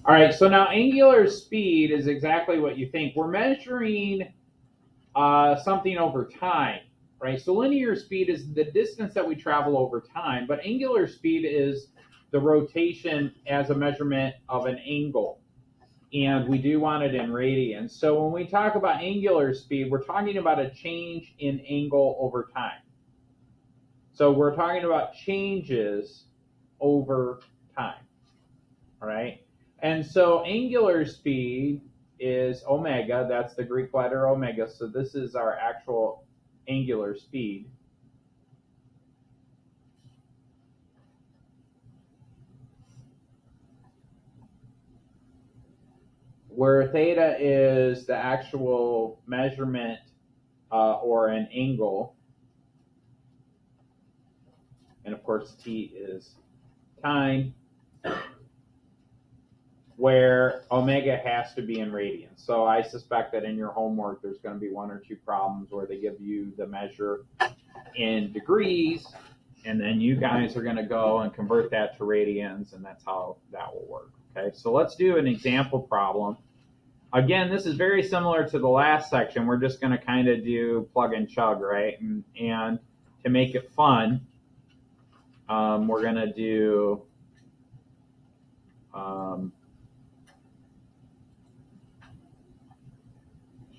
All right, so now angular speed is exactly what you think. We're measuring something over time, right? So linear speed is the distance that we travel over time, but angular speed is the rotation as a measurement of an angle. And we do want it in radians. So when we talk about angular speed, we're talking about a change in angle over time. So we're talking about changes over time, all right? And so angular speed is omega. That's the Greek letter omega. So this is our actual angular speed. Where theta is the actual measurement or an angle. And of course, t is time, where omega has to be in radians. So I suspect that in your homework, there's going to be one or two problems where they give you the measure in degrees, and then you guys are going to go and convert that to radians, and that's how that will work. Okay, so let's do an example problem. Again, this is very similar to the last section. We're just going to kind of do plug and chug, right? And to make it fun, we're going to do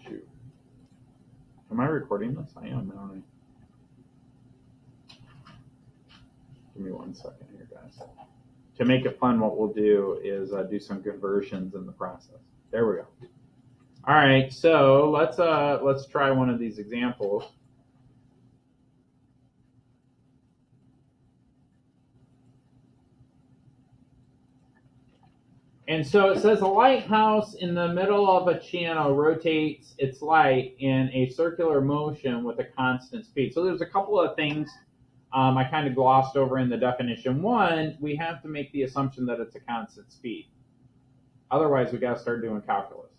shoot. Am I recording this? I am, aren't I? Give me 1 second here, guys. To make it fun, what we'll do is do some conversions in the process. There we go. All right, so let's try one of these examples. And so it says a lighthouse in the middle of a channel rotates its light in a circular motion with a constant speed. So there's a couple of things I kind of glossed over in the definition. One, we have to make the assumption that it's a constant speed. Otherwise, we got to start doing calculus.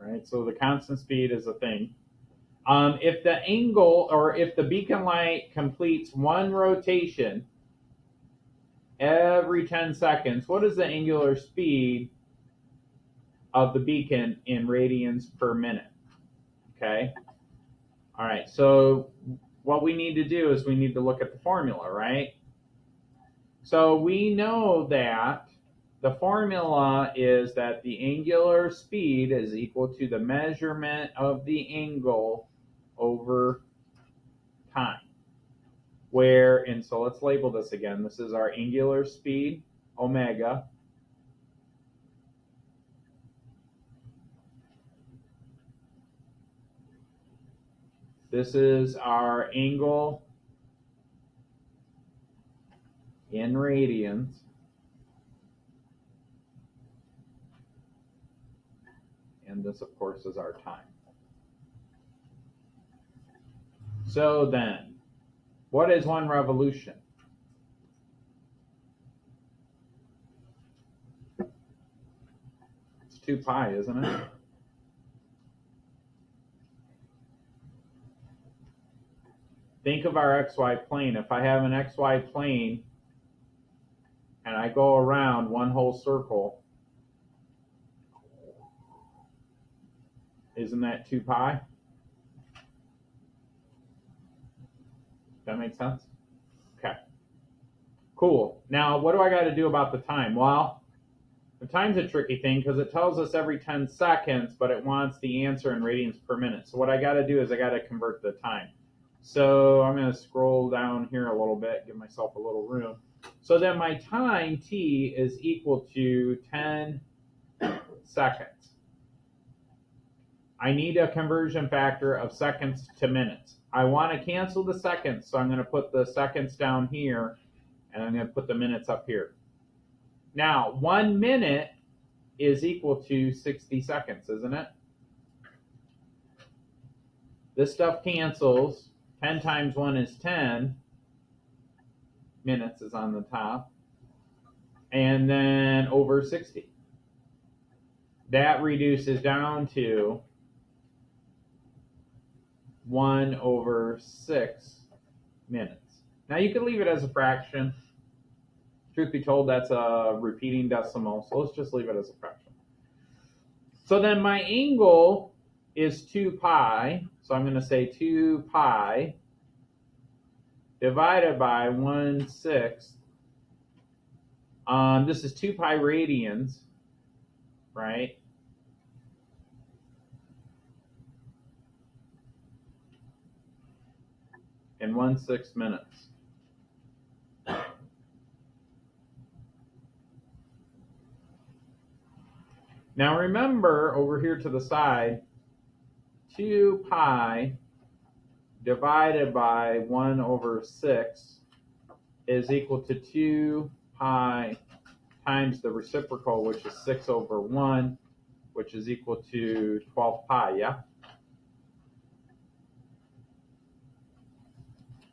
All right, so the constant speed is a thing. If the angle or if the beacon light completes one rotation every 10 seconds, what is the angular speed of the beacon in radians per minute? Okay. All right, so what we need to do is we need to look at the formula, right? So we know that the formula is that the angular speed is equal to the measurement of the angle over time. And so let's label this again. This is our angular speed, omega. This is our angle in radians. And this, of course, is our time. So then, what is one revolution? It's 2 pi, isn't it? Think of our xy plane. If I have an xy plane and I go around one whole circle, isn't that 2 pi? That makes sense? Okay. Cool. Now, what do I got to do about the time? Well, the time's a tricky thing because it tells us every 10 seconds, but it wants the answer in radians per minute. So what I got to do is I got to convert the time. So I'm going to scroll down here a little bit, give myself a little room. So then my time, t, is equal to 10 seconds. I need a conversion factor of seconds to minutes. I want to cancel the seconds, so I'm going to put the seconds down here, and I'm going to put the minutes up here. Now, 1 minute is equal to 60 seconds, isn't it? This stuff cancels. 10 times 1 is 10. Minutes is on the top. And then over 60. That reduces down to 1/6 minutes. Now you can leave it as a fraction. Truth be told, that's a repeating decimal, so let's just leave it as a fraction. So then my angle is 2 pi, so I'm going to say 2 pi divided by 1/6. This is 2 pi radians, right? In 1/6 minutes. Now remember, over here to the side, 2 pi divided by 1/6 is equal to 2 pi times the reciprocal, which is 6/1, which is equal to 12 pi, yeah?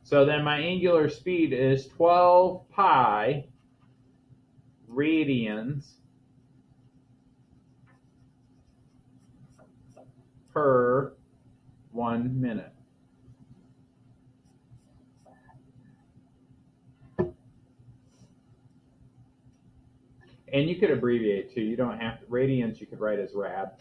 So then my angular speed is 12 pi radians per 1 minute. And you could abbreviate too. You don't have to, radians you could write as rad.